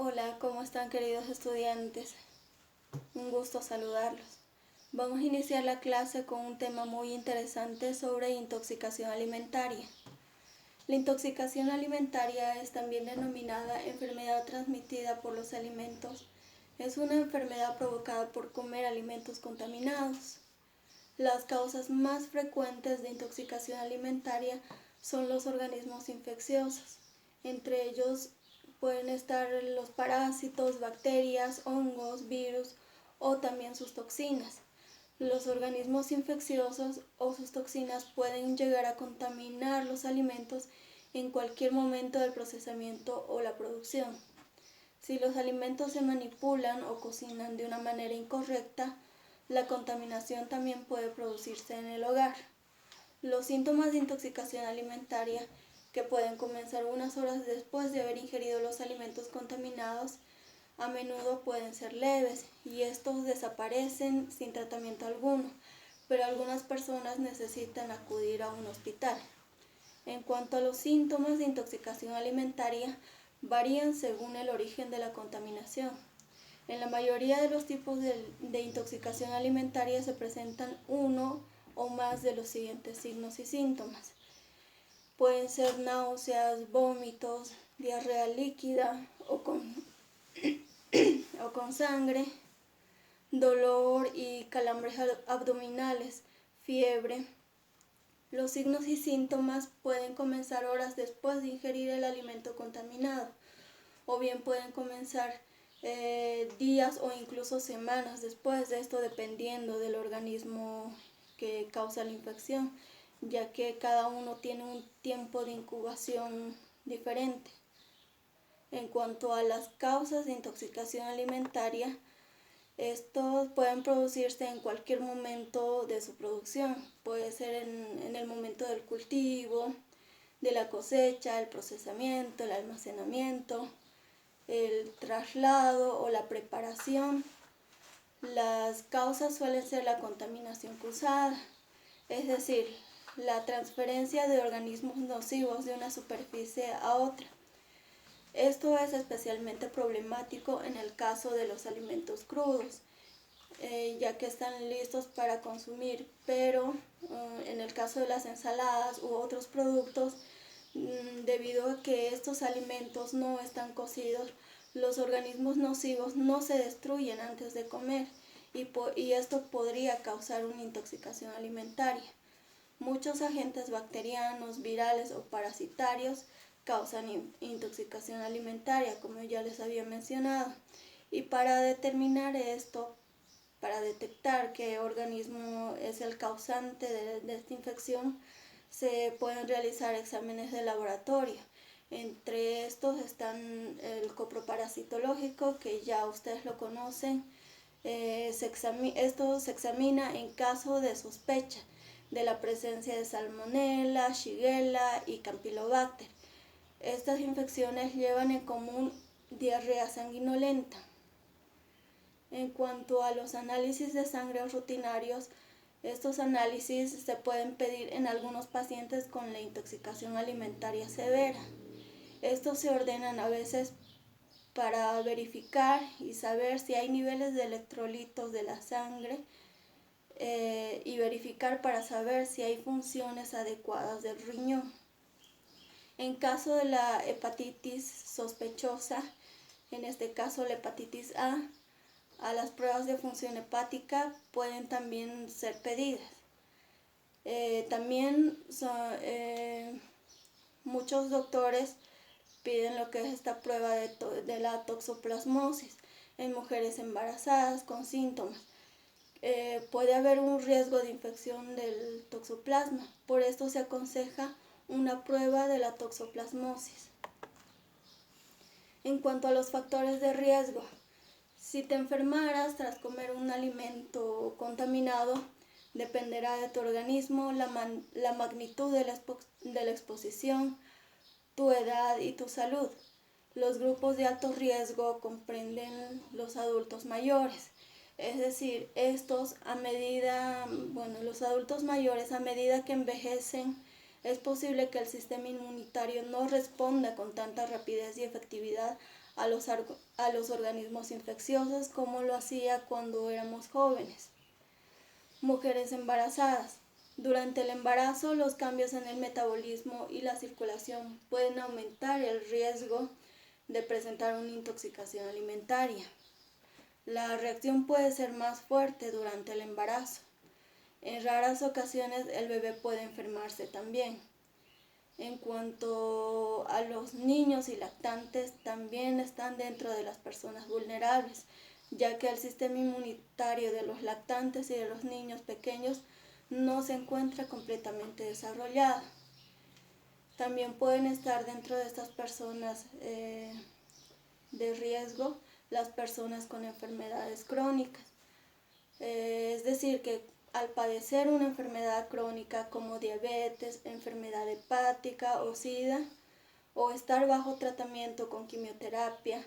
Hola, ¿cómo están queridos estudiantes? Un gusto saludarlos. Vamos a iniciar la clase con un tema muy interesante sobre intoxicación alimentaria. La intoxicación alimentaria es también denominada enfermedad transmitida por los alimentos. Es una enfermedad provocada por comer alimentos contaminados. Las causas más frecuentes de intoxicación alimentaria son los organismos infecciosos. Entre ellos pueden estar los parásitos, bacterias, hongos, virus o también sus toxinas. Los organismos infecciosos o sus toxinas pueden llegar a contaminar los alimentos en cualquier momento del procesamiento o la producción. Si los alimentos se manipulan o cocinan de una manera incorrecta, la contaminación también puede producirse en el hogar. Los síntomas de intoxicación alimentaria, que pueden comenzar unas horas después de haber ingerido los alimentos contaminados, a menudo pueden ser leves y estos desaparecen sin tratamiento alguno, pero algunas personas necesitan acudir a un hospital. En cuanto a los síntomas de intoxicación alimentaria, varían según el origen de la contaminación. En la mayoría de los tipos de intoxicación alimentaria se presentan uno o más de los siguientes signos y síntomas. Pueden ser náuseas, vómitos, diarrea líquida o con sangre, dolor y calambres abdominales, fiebre. Los signos y síntomas pueden comenzar horas después de ingerir el alimento contaminado, o bien pueden comenzar días o incluso semanas después de esto, dependiendo del organismo que causa la infección, ya que cada uno tiene un tiempo de incubación diferente. En cuanto a las causas de intoxicación alimentaria, estos pueden producirse en cualquier momento de su producción. Puede ser en el momento del cultivo, de la cosecha, el procesamiento, el almacenamiento, el traslado o la preparación. Las causas suelen ser la contaminación cruzada, es decir, la transferencia de organismos nocivos de una superficie a otra. Esto es especialmente problemático en el caso de los alimentos crudos, ya que están listos para consumir, pero en el caso de las ensaladas u otros productos, debido a que estos alimentos no están cocidos, los organismos nocivos no se destruyen antes de comer y esto podría causar una intoxicación alimentaria. Muchos agentes bacterianos, virales o parasitarios causan intoxicación alimentaria, como ya les había mencionado. Y para determinar esto, para detectar qué organismo es el causante de esta infección, se pueden realizar exámenes de laboratorio. Entre estos están el coproparasitológico, que ya ustedes lo conocen. Esto se examina en caso de sospecha de la presencia de Salmonella, Shigella y Campylobacter. Estas infecciones llevan en común diarrea sanguinolenta. En cuanto a los análisis de sangre rutinarios, estos análisis se pueden pedir en algunos pacientes con la intoxicación alimentaria severa. Estos se ordenan a veces para verificar y saber si hay niveles de electrolitos de la sangre y verificar para saber si hay funciones adecuadas del riñón. En caso de la hepatitis sospechosa, en este caso la hepatitis A las pruebas de función hepática pueden también ser pedidas. Muchos doctores piden lo que es esta prueba de la toxoplasmosis en mujeres embarazadas con síntomas. Puede haber un riesgo de infección del toxoplasma, por esto se aconseja una prueba de la toxoplasmosis. En cuanto a los factores de riesgo, si te enfermaras tras comer un alimento contaminado, dependerá de tu organismo, la magnitud de la exposición, tu edad y tu salud. Los grupos de alto riesgo comprenden los adultos mayores, es decir, los adultos mayores a medida que envejecen, es posible que el sistema inmunitario no responda con tanta rapidez y efectividad a los organismos infecciosos como lo hacía cuando éramos jóvenes. Mujeres embarazadas. Durante el embarazo, los cambios en el metabolismo y la circulación pueden aumentar el riesgo de presentar una intoxicación alimentaria. La reacción puede ser más fuerte durante el embarazo. En raras ocasiones el bebé puede enfermarse también. En cuanto a los niños y lactantes, también están dentro de las personas vulnerables, ya que el sistema inmunitario de los lactantes y de los niños pequeños no se encuentra completamente desarrollado. También pueden estar dentro de estas personas de riesgo las personas con enfermedades crónicas. Es decir, que al padecer una enfermedad crónica como diabetes, enfermedad hepática o SIDA, o estar bajo tratamiento con quimioterapia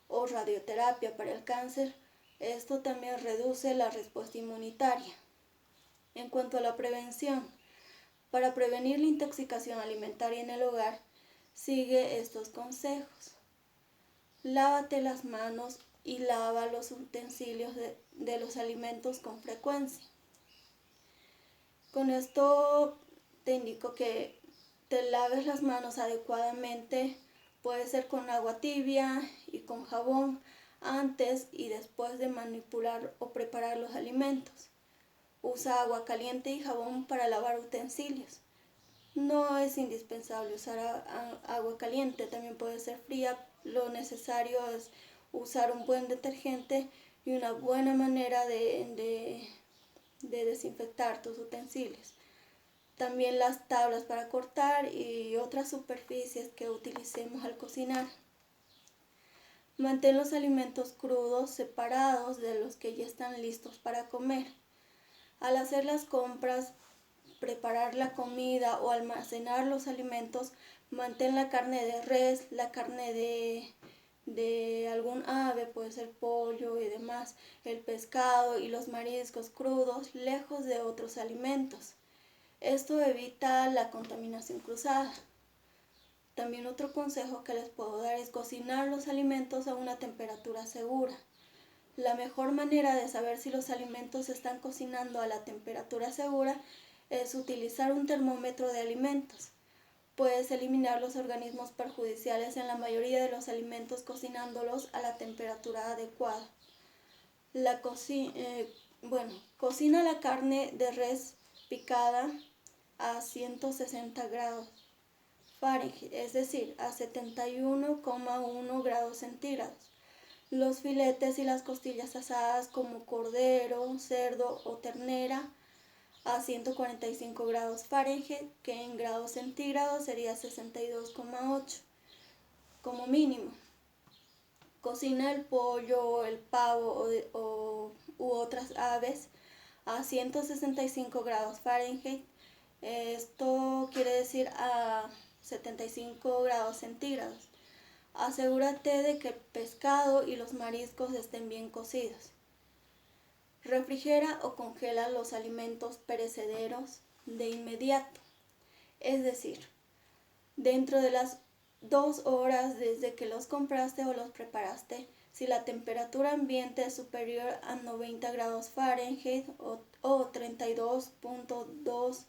o radioterapia para el cáncer, esto también reduce la respuesta inmunitaria. En cuanto a la prevención, para prevenir la intoxicación alimentaria en el hogar, sigue estos consejos. Lávate las manos y lava los utensilios de los alimentos con frecuencia. Con esto te indico que te laves las manos adecuadamente, puede ser con agua tibia y con jabón antes y después de manipular o preparar los alimentos. Usa agua caliente y jabón para lavar utensilios. No es indispensable usar agua caliente, también puede ser fría. Lo necesario es usar un buen detergente y una buena manera de desinfectar tus utensilios. También las tablas para cortar y otras superficies que utilicemos al cocinar. Mantén los alimentos crudos separados de los que ya están listos para comer. Al hacer las compras, preparar la comida o almacenar los alimentos, mantén la carne de res, la carne de algún ave, puede ser pollo y demás, el pescado y los mariscos crudos lejos de otros alimentos. Esto evita la contaminación cruzada. También otro consejo que les puedo dar es cocinar los alimentos a una temperatura segura. La mejor manera de saber si los alimentos se están cocinando a la temperatura segura es utilizar un termómetro de alimentos. Puedes eliminar los organismos perjudiciales en la mayoría de los alimentos cocinándolos a la temperatura adecuada. Cocina la carne de res picada a 160 grados Fahrenheit, es decir, a 71,1 grados centígrados. Los filetes y las costillas asadas como cordero, cerdo o ternera a 145 grados Fahrenheit, que en grados centígrados sería 62,8 como mínimo. Cocina el pollo, el pavo u otras aves a 165 grados Fahrenheit. Esto quiere decir a 75 grados centígrados. Asegúrate de que el pescado y los mariscos estén bien cocidos. Refrigera o congela los alimentos perecederos de inmediato. Es decir, dentro de las 2 horas desde que los compraste o los preparaste, si la temperatura ambiente es superior a 90 grados Fahrenheit o 32,2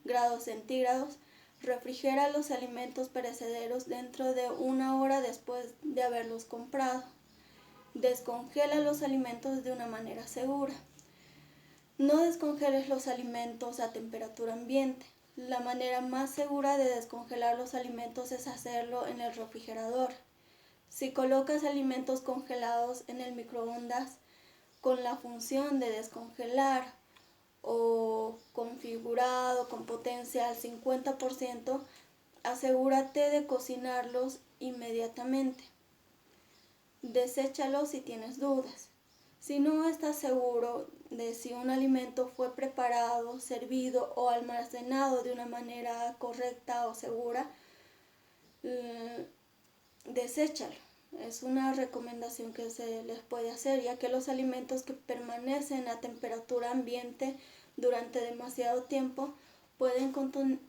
grados centígrados, refrigera los alimentos perecederos dentro de 1 hora después de haberlos comprado. Descongela los alimentos de una manera segura. No descongeles los alimentos a temperatura ambiente. La manera más segura de descongelar los alimentos es hacerlo en el refrigerador. Si colocas alimentos congelados en el microondas con la función de descongelar o configurado con potencia al 50%, asegúrate de cocinarlos inmediatamente. Deséchalos si tienes dudas. Si no estás seguro de si un alimento fue preparado, servido o almacenado de una manera correcta o segura, deséchalo. Es una recomendación que se les puede hacer, ya que los alimentos que permanecen a temperatura ambiente durante demasiado tiempo pueden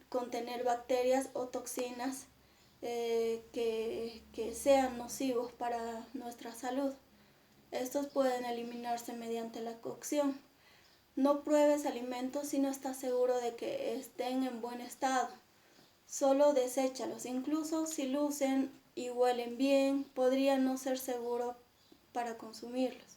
contener bacterias o toxinas que sean nocivos para nuestra salud. Estos pueden eliminarse mediante la cocción. No pruebes alimentos si no estás seguro de que estén en buen estado. Solo deséchalos, incluso si lucen y huelen bien, podría no ser seguro para consumirlos.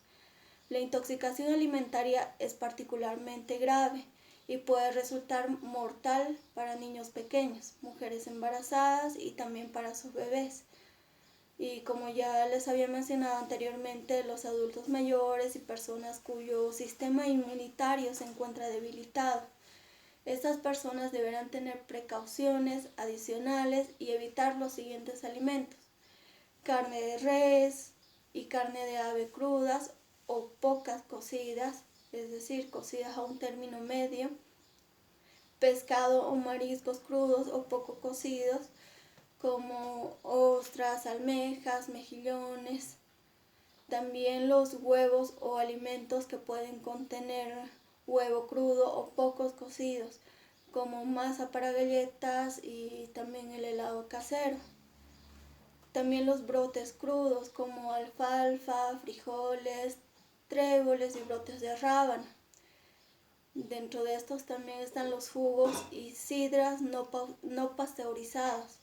La intoxicación alimentaria es particularmente grave y puede resultar mortal para niños pequeños, mujeres embarazadas y también para sus bebés. Y como ya les había mencionado anteriormente, los adultos mayores y personas cuyo sistema inmunitario se encuentra debilitado. Estas personas deberán tener precauciones adicionales y evitar los siguientes alimentos: carne de res y carne de ave crudas o pocas cocidas, es decir, cocidas a un término medio, pescado o mariscos crudos o poco cocidos, como ostras, almejas, mejillones. También los huevos o alimentos que pueden contener huevo crudo o pocos cocidos, como masa para galletas y también el helado casero. También los brotes crudos como alfalfa, frijoles, tréboles y brotes de rábano. Dentro de estos también están los jugos y sidras no pasteurizados.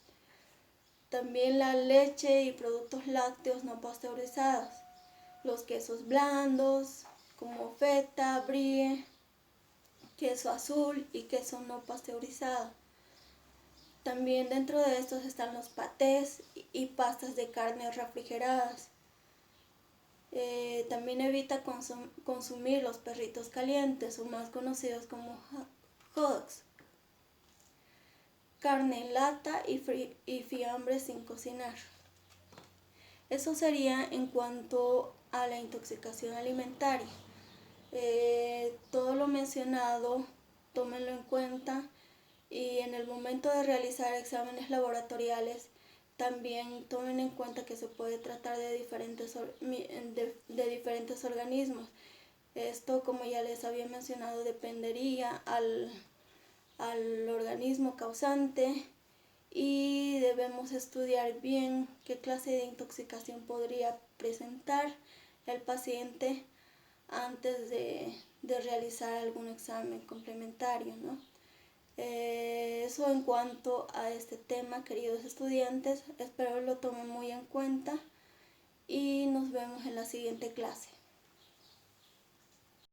También la leche y productos lácteos no pasteurizados. Los quesos blandos como feta, brie, queso azul y queso no pasteurizado. También dentro de estos están los patés y pastas de carne refrigeradas. También evita consumir los perritos calientes, o más conocidos como hot dogs, carne en lata y fiambre sin cocinar. Eso sería en cuanto a la intoxicación alimentaria. Todo lo mencionado, tómenlo en cuenta, y en el momento de realizar exámenes laboratoriales también tomen en cuenta que se puede tratar de diferentes organismos. Esto, como ya les había mencionado, dependería al organismo causante, y debemos estudiar bien qué clase de intoxicación podría presentar el paciente antes de realizar algún examen complementario, ¿no? Eso en cuanto a este tema, queridos estudiantes. Espero lo tomen muy en cuenta y nos vemos en la siguiente clase.